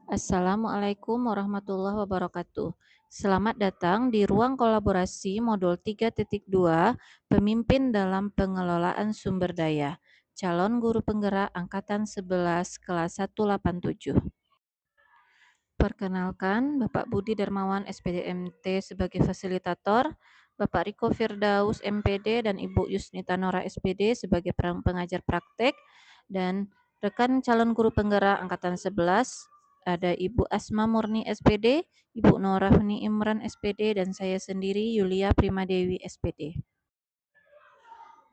Assalamualaikum warahmatullahi wabarakatuh. Selamat datang di ruang kolaborasi modul 3.2 Pemimpin dalam Pengelolaan Sumber Daya. Calon guru penggerak angkatan 11 kelas 187. Perkenalkan, Bapak Budi Darmawan SPDMT sebagai fasilitator, Bapak Riko Firdaus MPD dan Ibu Yusnita Nora SPD sebagai pengajar praktek, dan rekan calon guru penggerak angkatan 11 ada Ibu Asma Murni SPD, Ibu Norahni Imran SPD, dan saya sendiri Yulia Primadewi SPD.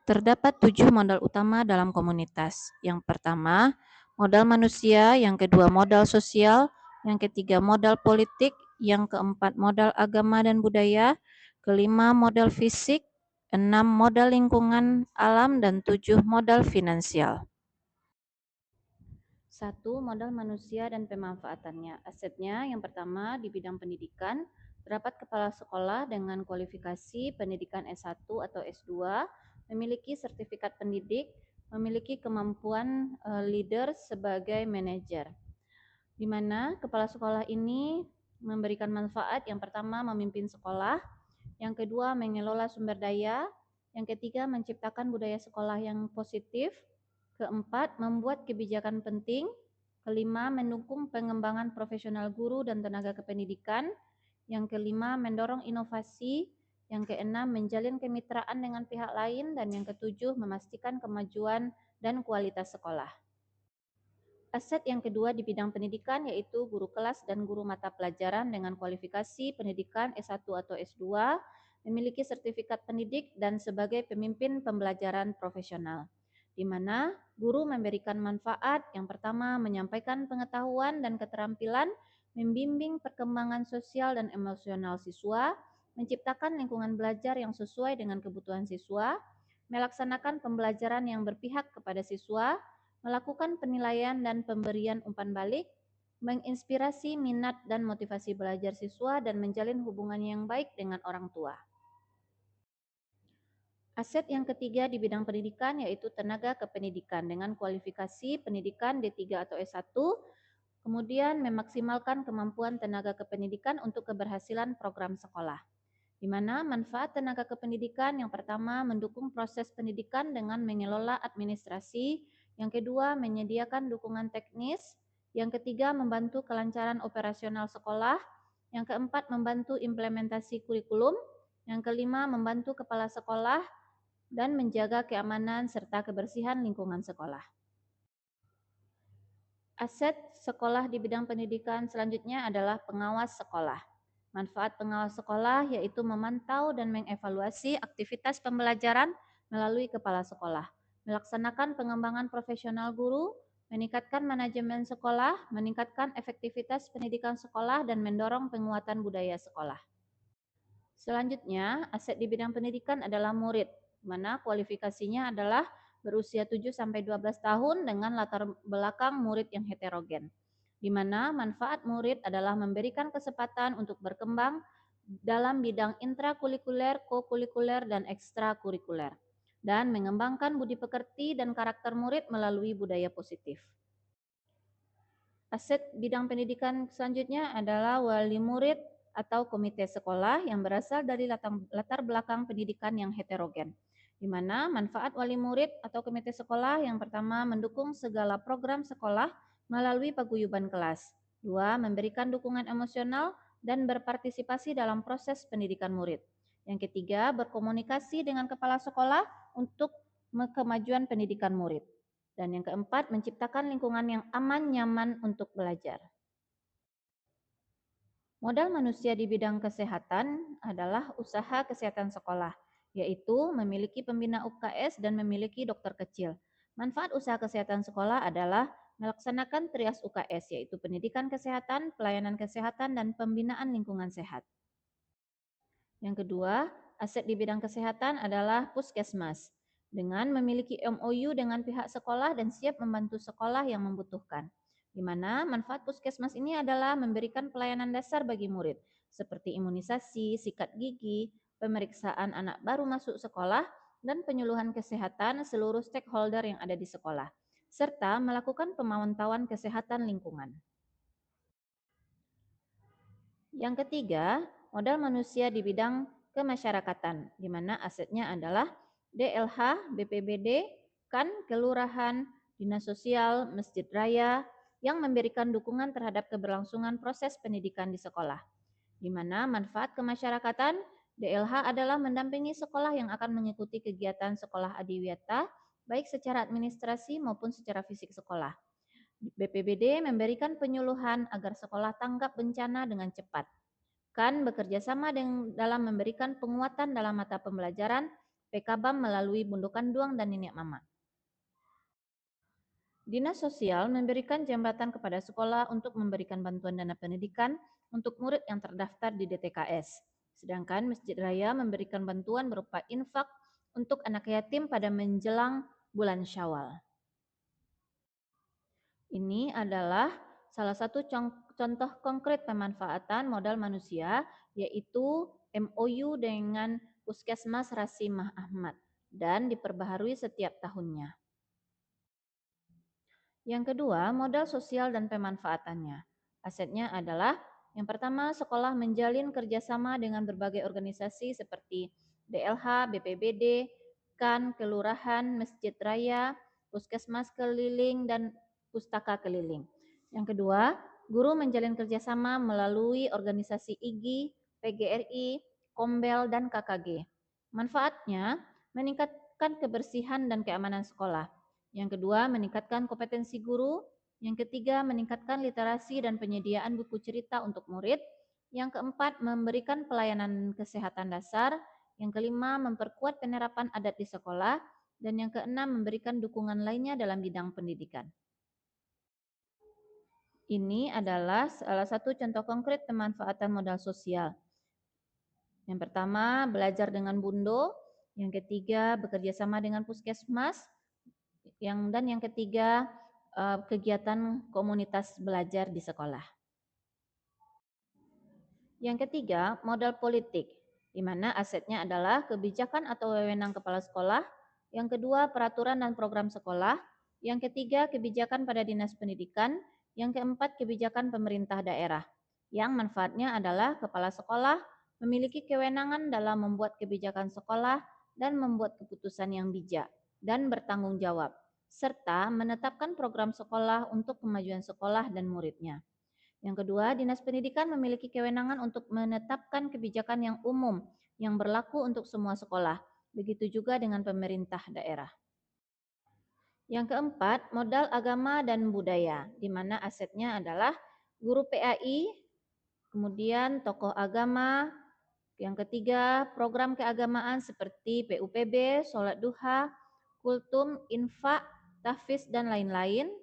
Terdapat 7 modal utama dalam komunitas. Yang pertama, modal manusia, yang kedua modal sosial, yang ketiga modal politik, yang keempat modal agama dan budaya, kelima modal fisik, 6 modal lingkungan alam, dan 7 modal finansial. 1. Modal manusia dan pemanfaatannya. Asetnya yang pertama di bidang pendidikan, terdapat kepala sekolah dengan kualifikasi pendidikan S1 atau S2, memiliki sertifikat pendidik, memiliki kemampuan leader sebagai manajer. Di mana kepala sekolah ini memberikan manfaat yang pertama memimpin sekolah, yang kedua mengelola sumber daya, yang ketiga menciptakan budaya sekolah yang positif, keempat membuat kebijakan penting, kelima mendukung pengembangan profesional guru dan tenaga kependidikan, yang kelima mendorong inovasi, yang keenam menjalin kemitraan dengan pihak lain, dan yang ketujuh memastikan kemajuan dan kualitas sekolah. Aset yang kedua di bidang pendidikan yaitu guru kelas dan guru mata pelajaran dengan kualifikasi pendidikan S1 atau S2, memiliki sertifikat pendidik dan sebagai pemimpin pembelajaran profesional, di mana guru memberikan manfaat yang pertama menyampaikan pengetahuan dan keterampilan, membimbing perkembangan sosial dan emosional siswa, menciptakan lingkungan belajar yang sesuai dengan kebutuhan siswa, melaksanakan pembelajaran yang berpihak kepada siswa, melakukan penilaian dan pemberian umpan balik, menginspirasi minat dan motivasi belajar siswa, dan menjalin hubungan yang baik dengan orang tua. Aset yang ketiga di bidang pendidikan yaitu tenaga kependidikan dengan kualifikasi pendidikan D3 atau S1, kemudian memaksimalkan kemampuan tenaga kependidikan untuk keberhasilan program sekolah. Di mana manfaat tenaga kependidikan yang pertama mendukung proses pendidikan dengan mengelola administrasi, yang kedua menyediakan dukungan teknis, yang ketiga membantu kelancaran operasional sekolah, yang keempat membantu implementasi kurikulum, yang kelima membantu kepala sekolah dan menjaga keamanan serta kebersihan lingkungan sekolah. Aset sekolah di bidang pendidikan selanjutnya adalah pengawas sekolah. Manfaat pengawas sekolah yaitu memantau dan mengevaluasi aktivitas pembelajaran melalui kepala sekolah, melaksanakan pengembangan profesional guru, meningkatkan manajemen sekolah, meningkatkan efektivitas pendidikan sekolah, dan mendorong penguatan budaya sekolah. Selanjutnya, aset di bidang pendidikan adalah murid, mana kualifikasinya adalah berusia 7-12 tahun dengan latar belakang murid yang heterogen, di mana manfaat murid adalah memberikan kesempatan untuk berkembang dalam bidang intrakurikuler, kokurikuler, dan ekstrakurikuler, dan mengembangkan budi pekerti dan karakter murid melalui budaya positif. Aset bidang pendidikan selanjutnya adalah wali murid atau komite sekolah yang berasal dari latar belakang pendidikan yang heterogen, di mana manfaat wali murid atau komite sekolah yang pertama mendukung segala program sekolah melalui paguyuban kelas, dua memberikan dukungan emosional dan berpartisipasi dalam proses pendidikan murid, yang ketiga berkomunikasi dengan kepala sekolah untuk kemajuan pendidikan murid, dan yang keempat menciptakan lingkungan yang aman nyaman untuk belajar. Modal manusia di bidang kesehatan adalah usaha kesehatan sekolah, yaitu memiliki pembina UKS dan memiliki dokter kecil. Manfaat usaha kesehatan sekolah adalah melaksanakan trias UKS, yaitu pendidikan kesehatan, pelayanan kesehatan, dan pembinaan lingkungan sehat. Yang kedua, aset di bidang kesehatan adalah puskesmas, dengan memiliki MOU dengan pihak sekolah dan siap membantu sekolah yang membutuhkan, di mana manfaat puskesmas ini adalah memberikan pelayanan dasar bagi murid, seperti imunisasi, sikat gigi, pemeriksaan anak baru masuk sekolah, dan penyuluhan kesehatan seluruh stakeholder yang ada di sekolah, serta melakukan pemantauan kesehatan lingkungan. Yang ketiga, modal manusia di bidang kemasyarakatan, di mana asetnya adalah DLH, BPBD, KAN, kelurahan, dinas sosial, masjid raya, yang memberikan dukungan terhadap keberlangsungan proses pendidikan di sekolah. Di mana manfaat kemasyarakatan, DLH adalah mendampingi sekolah yang akan mengikuti kegiatan sekolah adiwiyata, baik secara administrasi maupun secara fisik sekolah. BPBD memberikan penyuluhan agar sekolah tanggap bencana dengan cepat. KAN bekerja sama dalam memberikan penguatan dalam mata pembelajaran PKBAM melalui Bundukan Duang dan Nenek Mama. Dinas Sosial memberikan jembatan kepada sekolah untuk memberikan bantuan dana pendidikan untuk murid yang terdaftar di DTKS. Sedangkan Masjid Raya memberikan bantuan berupa infak untuk anak yatim pada menjelang bulan Syawal. Ini adalah salah satu contoh konkret pemanfaatan modal manusia, yaitu MOU dengan Puskesmas Rasimah Ahmad dan diperbaharui setiap tahunnya. Yang kedua, modal sosial dan pemanfaatannya. Asetnya adalah yang pertama, sekolah menjalin kerjasama dengan berbagai organisasi seperti DLH, BPBD, KAN, kelurahan, masjid raya, puskesmas keliling, dan pustaka keliling. Yang kedua, guru menjalin kerjasama melalui organisasi IGI, PGRI, Kombel, dan KKG. Manfaatnya, meningkatkan kebersihan dan keamanan sekolah. Yang kedua, meningkatkan kompetensi guru. Yang ketiga, meningkatkan literasi dan penyediaan buku cerita untuk murid. Yang keempat, memberikan pelayanan kesehatan dasar. Yang kelima, memperkuat penerapan adat di sekolah. Dan yang keenam, memberikan dukungan lainnya dalam bidang pendidikan. Ini adalah salah satu contoh konkret pemanfaatan modal sosial. Yang pertama, belajar dengan Bundo. Yang ketiga, bekerja sama dengan puskesmas. Yang ketiga, kegiatan komunitas belajar di sekolah. Yang ketiga, modal politik, di mana asetnya adalah kebijakan atau wewenang kepala sekolah. Yang kedua, peraturan dan program sekolah. Yang ketiga, kebijakan pada dinas pendidikan. Yang keempat, kebijakan pemerintah daerah. Yang manfaatnya adalah kepala sekolah memiliki kewenangan dalam membuat kebijakan sekolah dan membuat keputusan yang bijak dan bertanggung jawab, serta menetapkan program sekolah untuk kemajuan sekolah dan muridnya. Yang kedua, Dinas Pendidikan memiliki kewenangan untuk menetapkan kebijakan yang umum yang berlaku untuk semua sekolah. Begitu juga dengan pemerintah daerah. Yang keempat, modal agama dan budaya, di mana asetnya adalah guru PAI, kemudian tokoh agama. Yang ketiga, program keagamaan seperti PUPB, sholat duha, kultum, infak, tahfiz, dan lain-lain.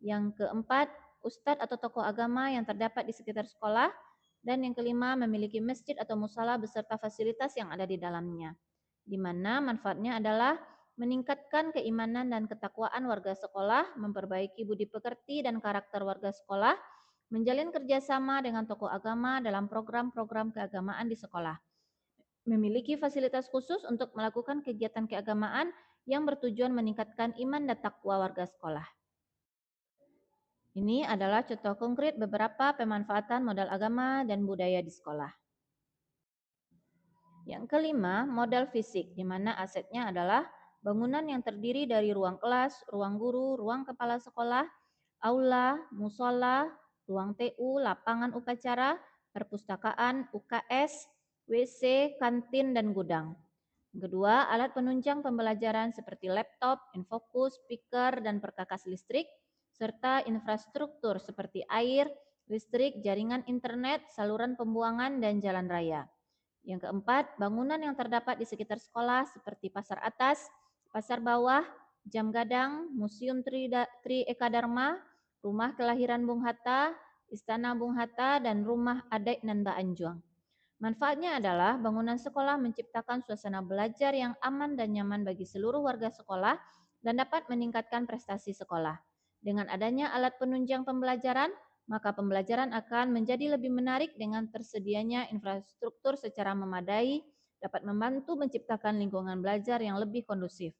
Yang keempat, ustadz atau tokoh agama yang terdapat di sekitar sekolah. Dan yang kelima, memiliki masjid atau musala beserta fasilitas yang ada di dalamnya. Di mana manfaatnya adalah meningkatkan keimanan dan ketakwaan warga sekolah, memperbaiki budi pekerti dan karakter warga sekolah, menjalin kerjasama dengan tokoh agama dalam program-program keagamaan di sekolah, memiliki fasilitas khusus untuk melakukan kegiatan keagamaan yang bertujuan meningkatkan iman dan takwa warga sekolah. Ini adalah contoh konkret beberapa pemanfaatan modal agama dan budaya di sekolah. Yang kelima, modal fisik, di mana asetnya adalah bangunan yang terdiri dari ruang kelas, ruang guru, ruang kepala sekolah, aula, musola, ruang TU, lapangan upacara, perpustakaan, UKS, WC, kantin, dan gudang. Kedua, alat penunjang pembelajaran seperti laptop, infokus, speaker, dan perkakas listrik, serta infrastruktur seperti air, listrik, jaringan internet, saluran pembuangan, dan jalan raya. Yang keempat, bangunan yang terdapat di sekitar sekolah seperti pasar atas, pasar bawah, jam gadang, museum Tri Eka Dharma, rumah kelahiran Bung Hatta, istana Bung Hatta, dan rumah adat Nanda Anjuang. Manfaatnya adalah bangunan sekolah menciptakan suasana belajar yang aman dan nyaman bagi seluruh warga sekolah dan dapat meningkatkan prestasi sekolah. Dengan adanya alat penunjang pembelajaran, maka pembelajaran akan menjadi lebih menarik dengan tersedianya infrastruktur secara memadai, dapat membantu menciptakan lingkungan belajar yang lebih kondusif.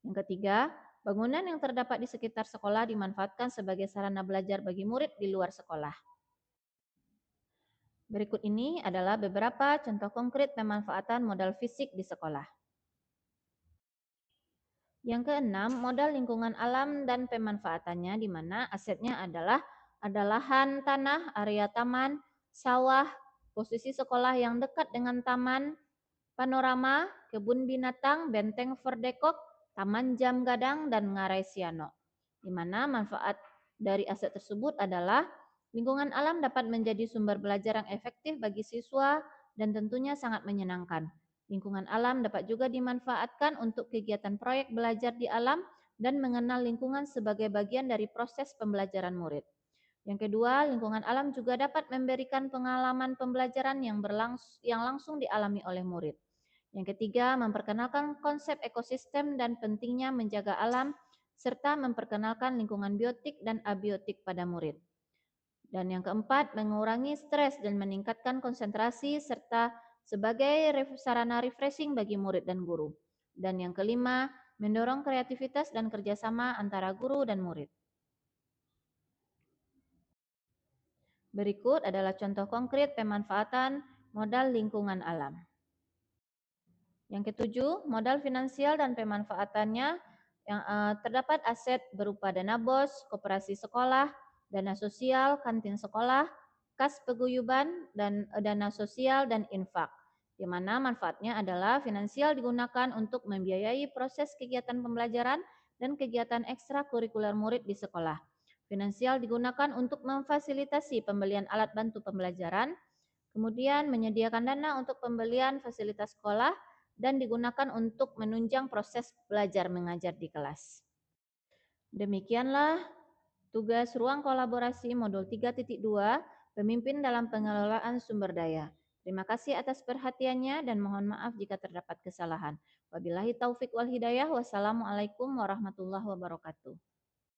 Yang ketiga, bangunan yang terdapat di sekitar sekolah dimanfaatkan sebagai sarana belajar bagi murid di luar sekolah. Berikut ini adalah beberapa contoh konkret pemanfaatan modal fisik di sekolah. Yang keenam, modal lingkungan alam dan pemanfaatannya, di mana asetnya adalah ada lahan, tanah, area taman, sawah, posisi sekolah yang dekat dengan taman, panorama, kebun binatang, benteng Verdekok, taman jam gadang, dan ngarai Siano. Di mana manfaat dari aset tersebut adalah lingkungan alam dapat menjadi sumber belajar yang efektif bagi siswa dan tentunya sangat menyenangkan. Lingkungan alam dapat juga dimanfaatkan untuk kegiatan proyek belajar di alam dan mengenal lingkungan sebagai bagian dari proses pembelajaran murid. Yang kedua, lingkungan alam juga dapat memberikan pengalaman pembelajaran yang langsung dialami oleh murid. Yang ketiga, memperkenalkan konsep ekosistem dan pentingnya menjaga alam, serta memperkenalkan lingkungan biotik dan abiotik pada murid. Dan yang keempat, mengurangi stres dan meningkatkan konsentrasi serta sebagai sarana refreshing bagi murid dan guru. Dan yang kelima, mendorong kreativitas dan kerjasama antara guru dan murid. Berikut adalah contoh konkret pemanfaatan modal lingkungan alam. Yang ketujuh, modal finansial dan pemanfaatannya yang terdapat aset berupa dana BOS, koperasi sekolah, dana sosial, kantin sekolah, kas paguyuban, dan dana sosial dan infak, di mana manfaatnya adalah finansial digunakan untuk membiayai proses kegiatan pembelajaran dan kegiatan ekstrakurikuler murid di sekolah. Finansial digunakan untuk memfasilitasi pembelian alat bantu pembelajaran, kemudian menyediakan dana untuk pembelian fasilitas sekolah, dan digunakan untuk menunjang proses belajar mengajar di kelas. Demikianlah tugas ruang kolaborasi modul 3.2, pemimpin dalam pengelolaan sumber daya. Terima kasih atas perhatiannya dan mohon maaf jika terdapat kesalahan. Wabillahi taufik wal hidayah. Wassalamualaikum warahmatullahi wabarakatuh.